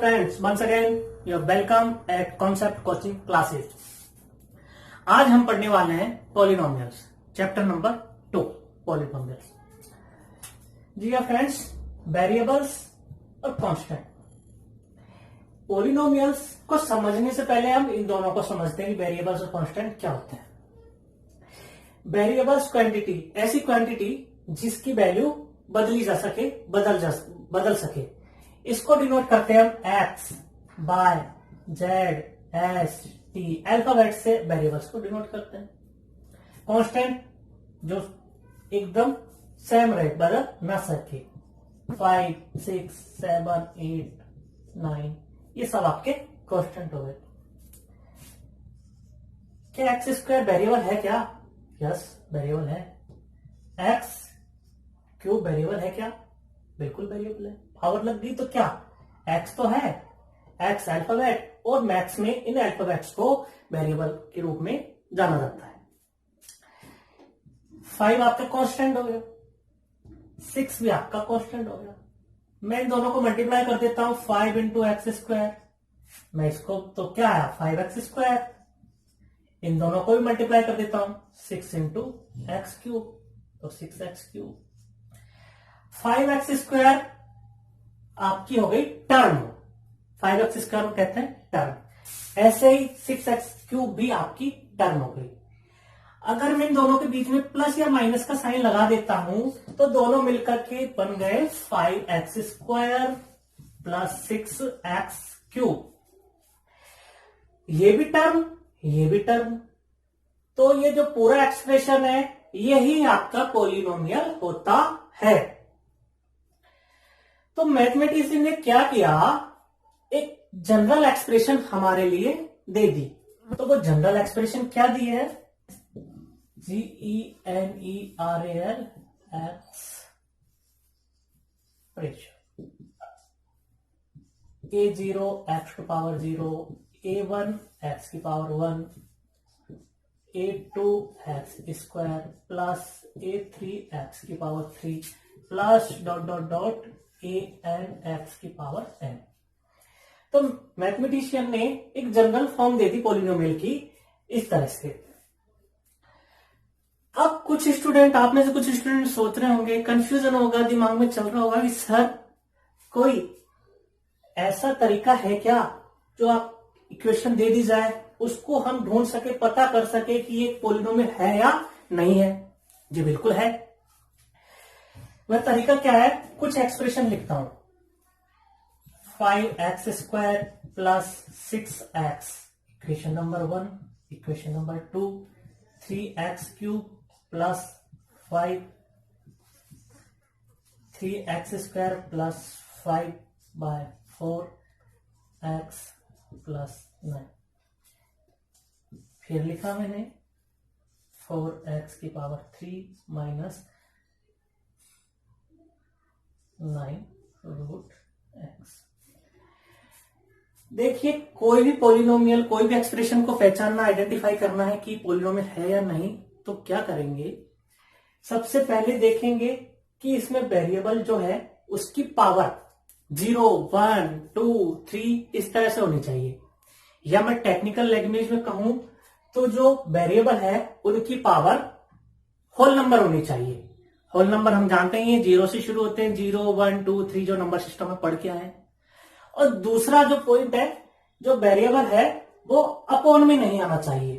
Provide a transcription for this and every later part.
friends, once again you are welcome at Concept Coaching Classes. आज हम पढ़ने वाले हैं पॉलिनोमियल्स, चैप्टर नंबर 2 पॉलिनोमियल्स। जी हाँ फ्रेंड्स, वेरिएबल्स और कांस्टेंट। पॉलिनोमियल्स को समझने से पहले हम इन दोनों को समझते हैं कि वेरिएबल्स और कांस्टेंट क्या होते हैं। वेरिएबल्स क्वांटिटी, ऐसी क्वांटिटी जिसकी वैल्यू बदली जा सके, बदल सके, इसको डिनोट करते हैं हम x, y, z, s, t, alphabet से वेरिएबल्स को डिनोट करते हैं। कांस्टेंट जो एकदम सेम रहे, बदल ना सके, 5, 6, 7, 8, 9, ये सब आपके कांस्टेंट हो गए। क्या एक्स स्क्वायर वेरिएबल है क्या? यस, वेरिएबल है। एक्स क्यूब वेरिएबल है क्या? बिल्कुल वेरिएबल है। पावर लग गई तो क्या? एक्स तो है, एक्स अल्फाबेट, और मैथ्स में इन अल्फाबेट्स को वेरिएबल के रूप में जाना जाता है। 5 आपका कांस्टेंट हो गया, 6 भी आपका कांस्टेंट हो गया। मैं इन दोनों को मल्टीप्लाई कर देता हूं, 5 इंटू एक्स स्क्वायर, मैं इसको तो क्या है 5x स्क्वायर, इन दोनों को भी मल्टीप्लाई कर देता हूं, 6 इंटू एक्स क्यूब, तो 6x क्यूब। 5x स्क्वायर आपकी हो गई टर्म, 5x स्क्वायर को कहते हैं टर्म। ऐसे ही 6x क्यूब भी आपकी टर्म हो गई। अगर मैं इन दोनों के बीच में प्लस या माइनस का साइन लगा देता हूं तो दोनों मिलकर के बन गए 5x square plus 6x cube. ये भी टर्म, ये भी टर्म, तो ये जो पूरा एक्सप्रेशन है यही आपका पॉलिनोमियल होता है। तो मैथमेटिशियन ने क्या किया, एक जनरल एक्सप्रेशन हमारे लिए दे दी। तो वो जनरल एक्सप्रेशन क्या दी है? GENERAL expression, A0 x to power 0, A1 x की power 1, A2 x square plus A3 x की power 3 plus dot dot dot AN x की पावर n। तो मैथमेटिशियन ने एक जनरल फॉर्म दे दी पॉलिनोमियल की इस तरह से। अब कुछ स्टूडेंट, आप में से कुछ स्टूडेंट सोच रहे होंगे, कंफ्यूजन होगा, दिमाग में चल रहा होगा कि सर कोई ऐसा तरीका है क्या जो आप इक्वेशन दे दी जाए उसको हम ढूंढ सके, पता कर सके कि ये पॉलिनोमियल है या नहीं है? जी बिल्कुल है। वह तरीका क्या है? कुछ एक्सप्रेशन लिखता हूं, 5x square plus 6x, equation number 1, equation number 2, 3x cube plus 5, 3x square plus 5/4 x plus 9। फिर लिखा मैंने 4x की पावर 3 माइनस 9 रूट x। देखिए, कोई भी पॉलिनोमियल, कोई भी एक्सप्रेशन को पहचानना, आइडेंटिफाई करना है कि पॉलिनोमियल है या नहीं, तो क्या करेंगे? सबसे पहले देखेंगे कि इसमें वेरिएबल जो है उसकी पावर 0, 1, 2, 3 इस तरह से होनी चाहिए, या मैं टेक्निकल लैंग्वेज में कहूं तो जो वेरिएबल है उनकी पावर होल नंबर होनी चाहिए। होल नंबर हम जानते ही हैं 0 से शुरू होते हैं, 0, 1, 2, 3 जो नंबर सिस्टम में पढ़ के आए। और दूसरा जो पॉइंट है, जो वेरिएबल है वो अपॉन में नहीं आना चाहिए।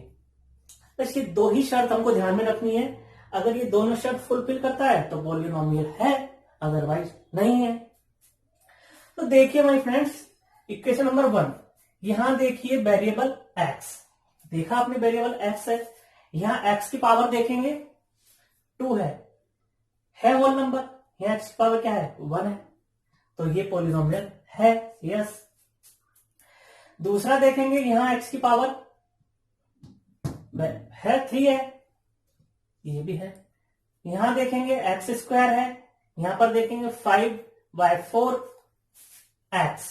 तो इसकी 2 ही शर्त हमको ध्यान में रखनी है। अगर ये दोनों शर्त फुलफिल करता है तो पॉलिनोमियल है, अदरवाइज नहीं है। तो देखिए माय फ्रेंड्स, इक्वेशन नंबर 1, यहां देखिए वेरिएबल x, देखा आपने वेरिएबल x है, यहां x की पावर देखेंगे 2 है होल नंबर, यहां x की पावर क्या है 1 है, तो ये पॉलिनोमियल है, यस। दूसरा देखेंगे, यहां x की पावर है 3 है, ये भी है। यहां देखेंगे x स्क्वायर है, यहां पर देखेंगे 5/4 x,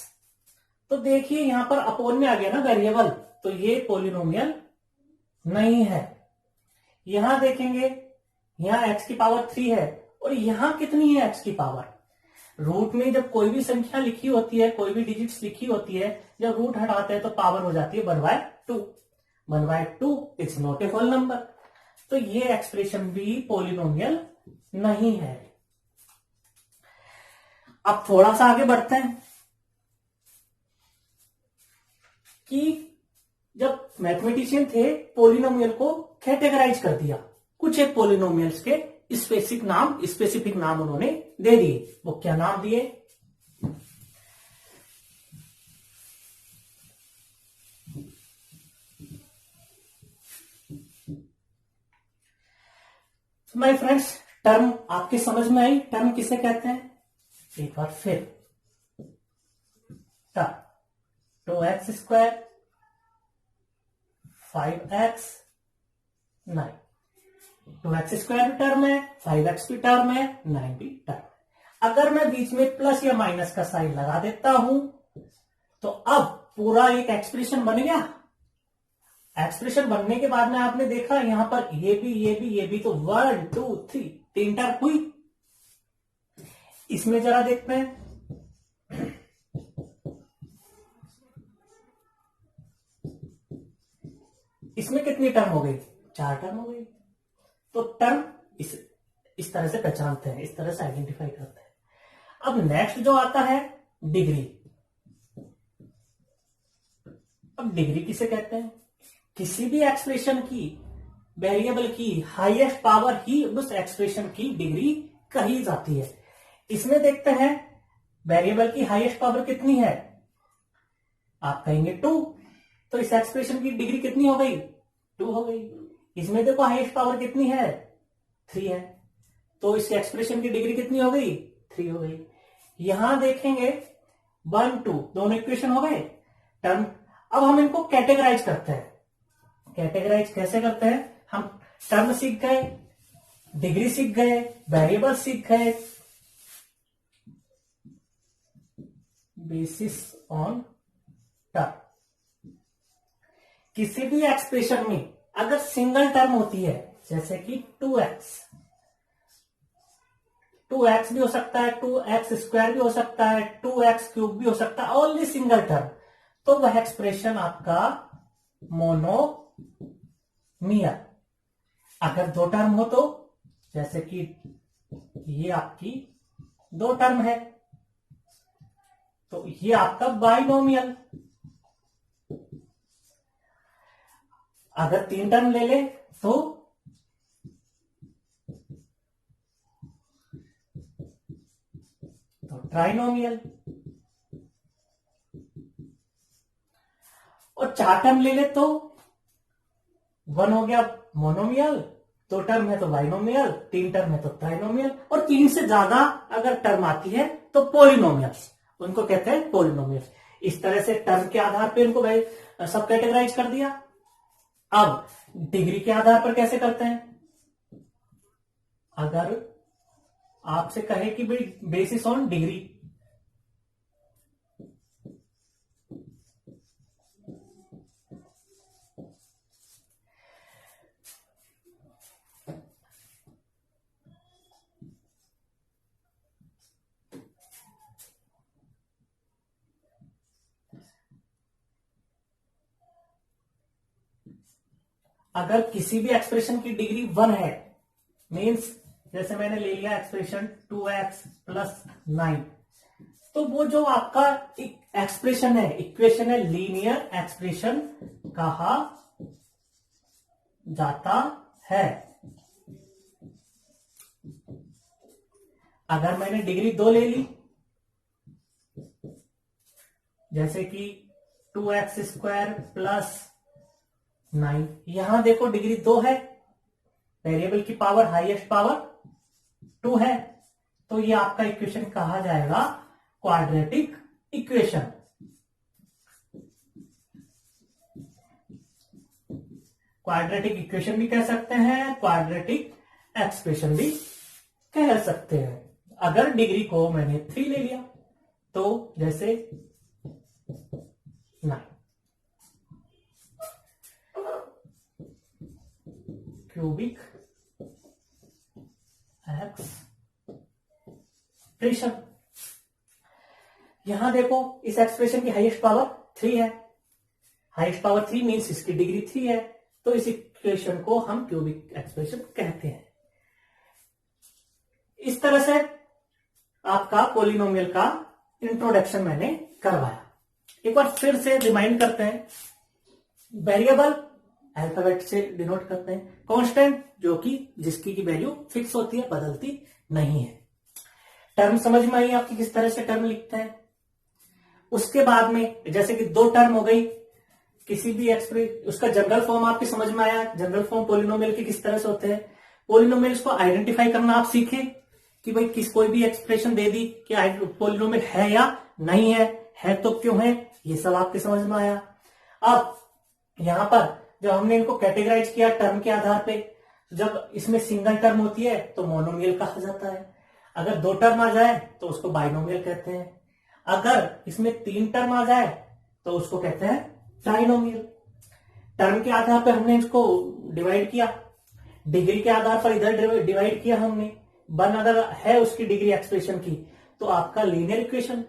तो देखिए यहां पर अपोन में आ गया ना वेरिएबल, तो ये पॉलिनोमियल नहीं है। यहां देखेंगे, यहां x की पावर 3 है और यहां कितनी है x की पावर? रूट में जब कोई भी संख्या लिखी होती है, कोई भी डिजिट्स लिखी होती है, जब रूट हटाते हैं तो पावर हो जाती है 1/2। 1/2 it's not a whole number. तो ये एक्सप्रेशन भी पॉलिनोमियल नहीं है। अब थोड़ा सा आगे बढ़ते हैं कि जब मैथमेटिशियन थे पॉलिनोमियल को कैटेगराइज कर दिया, कुछ एक पॉलिनोमियल्स के स्पेसिफिक नाम उन्होंने दे दिए। वो क्या नाम दिए? माय फ्रेंड्स, टर्म आपके समझ में आई? टर्म किसे कहते हैं? एक बार फिर, टर्म 2x², 5x 9। 2x² भी टर्म है, 5x भी टर्म है, 9 भी टर्म। अगर मैं बीच में प्लस या माइनस का साइन लगा देता हूं तो अब पूरा एक एक्सप्रेशन बन गया। एक्सप्रेशन बनने के बाद में आपने देखा यहां पर ये भी तो 1 2 3 3 टर्म हुई। इसमें जरा देखते हैं, इसमें कितनी टर्म हो गई? 4 टर्म हो गई। तो टर्म इस तरह से पहचानते हैं, इस तरह से आइडेंटिफाई करते हैं। अब नेक्स्ट जो आता है डिग्री। अब डिग्री किसे कहते हैं? किसी भी एक्सप्रेशन की, वेरिएबल की हाईएस्ट पावर ही उस एक्सप्रेशन की डिग्री कही जाती है। इसमें देखते हैं वेरिएबल की हाईएस्ट पावर कितनी है? आप कहेंगे 2। तो इस एक्सप्रेशन की डिग्री कितनी हो गई? 2 हो गई। इसमें देखो हाईएस्ट पावर कितनी है? 3 है। तो इस एक्सप्रेशन की डिग्री कितनी हो गई? 3 हो गई। यहां देखेंगे 1 2 दोनों इक्वेशन हो गए टर्म। अब हम इनको कैटेगराइज करते हैं। कैटेगराइज कैसे करते हैं? हम टर्म सीख गए, डिग्री सीख गए, वेरिएबल सीख गए, बेसिस ऑन टर्म। किसी भी एक्सप्रेशन में अगर सिंगल टर्म होती है, जैसे कि 2x भी हो सकता है, 2x² भी हो सकता है, 2x³ भी हो सकता है, ओनली सिंगल टर्म, तो वह एक्सप्रेशन आपका मोनोमियल। अगर 2 टर्म हो तो, जैसे कि ये आपकी 2 टर्म है, तो ये आपका बाइनोमियल। अगर 3 टर्म ले ले तो ट्राइनोमियल, और 4 टर्म ले ले तो 1 हो गया मोनोमियल, 2 टर्म है तो बाइनोमियल, 3 टर्म है तो ट्राइनोमियल, और 3 से ज्यादा अगर टर्म आती है तो पॉलिनोमियल्स, उनको कहते हैं पॉलिनोमियल्स। इस तरह से टर्म के आधार पे इनको सब कैटेगराइज कर दिया। अब डिग्री के आधार पर कैसे करते हैं? अगर आपसे कहे कि भाई बेसिस ऑन डिग्री, अगर किसी भी एक्सप्रेशन की डिग्री 1 है, मींस जैसे मैंने ले लिया एक्सप्रेशन 2x + 9, तो वो जो आपका एक्सप्रेशन है, इक्वेशन है, लीनियर एक्सप्रेशन कहा जाता है। अगर मैंने डिग्री 2 ले ली, जैसे कि 2x² + 9, यहां देखो डिग्री 2 है, वेरिएबल की पावर हाईएस्ट पावर 2 है, तो ये आपका इक्वेशन कहा जाएगा क्वाड्रेटिक इक्वेशन। क्वाड्रेटिक इक्वेशन भी कह सकते हैं, क्वाड्रेटिक एक्सप्रेशन भी कह सकते हैं। अगर डिग्री को मैंने 3 ले लिया तो जैसे 9 क्यूबिक एक्सप्रेशन। यहां देखो इस एक्सप्रेशन की हाईएस्ट पावर 3 है, हाईएस्ट पावर 3 मीन्स इसकी डिग्री 3 है, तो इस इक्वेशन को हम क्यूबिक एक्सप्रेशन कहते हैं। इस तरह से आपका पॉलिनोमियल का इंट्रोडक्शन मैंने करवाया। एक बार फिर से रिमाइंड करते हैं। वेरिएबल अल्फाबेट से डिनोट करते हैं, कांस्टेंट जो कि जिसकी की वैल्यू फिक्स होती है, बदलती नहीं है। टर्म समझ में आई आपकी किस तरह से टर्म लिखते हैं। उसके बाद में जैसे कि दो टर्म हो गई, किसी भी एक्सप्रेस उसका जनरल फॉर्म आपकी समझ में आया, जनरल फॉर्म पॉलिनोमियल के किस तरह से होते हैं। पॉलिनोमियल्स को आइडेंटिफाई करना आप सीखे कि भाई कोई भी एक्सप्रेशन दे दी कि पॉलिनोमियल है या नहीं है तो क्यों है, ये सब आपके समझ में आया। अब यहां पर जब हमने इनको कैटेगराइज किया टर्म के आधार पे, जब इसमें सिंगल टर्म होती है तो मोनोमियल कहा जाता है, अगर दो टर्म आ जाए तो उसको बाइनोमियल कहते हैं, अगर इसमें तीन टर्म आ जाए तो उसको कहते हैं ट्राइनोमियल। टर्म के आधार पर हमने इसको डिवाइड किया, डिग्री के आधार पर इधर डिवाइड किया हमने। वन अगर है उसकी डिग्री एक्सप्रेशन की तो आपका लीनियर इक्वेशन,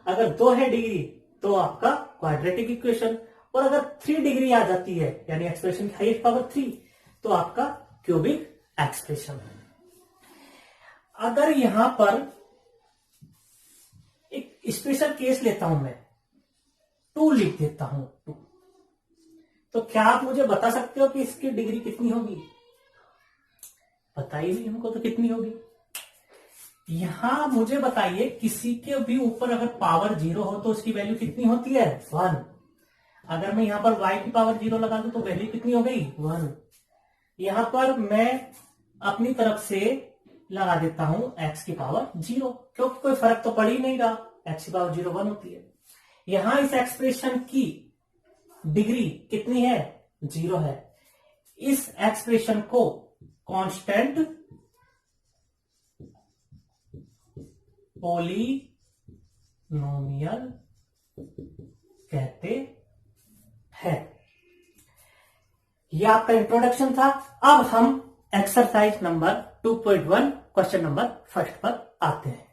अगर दो है डिग्री तो आपका क्वाड्रेटिक इक्वेशन, और अगर 3 डिग्री आ जाती है यानी एक्सप्रेशन की हाईएस्ट पावर 3 तो आपका क्यूबिक एक्सप्रेशन। अगर यहां पर एक स्पेशल केस लेता हूं मैं, 2 लिख देता हूं 2, तो क्या आप मुझे बता सकते हो कि इसकी डिग्री कितनी होगी? बताइए नहीं हमको तो कितनी होगी। यहां मुझे बताइए किसी के भी ऊपर अगर पावर 0 हो तो उसकी वैल्यू कितनी होती है? 1। अगर मैं यहां पर y की पावर 0 लगा दूं तो वैल्यू कितनी हो गई? 1। यहां पर मैं अपनी तरफ से लगा देता हूं x की पावर 0, क्योंकि कोई फर्क तो पड़ ही नहीं रहा, x की पावर 0 1 होती है। यहां इस एक्सप्रेशन की डिग्री कितनी है? 0 है। इस एक्सप्रेशन को कांस्टेंट पॉलिनोमियल कहते हैं। यह आपका इंट्रोडक्शन था। अब हम एक्सरसाइज नंबर 2.1 क्वेश्चन नंबर 1 पर आते हैं।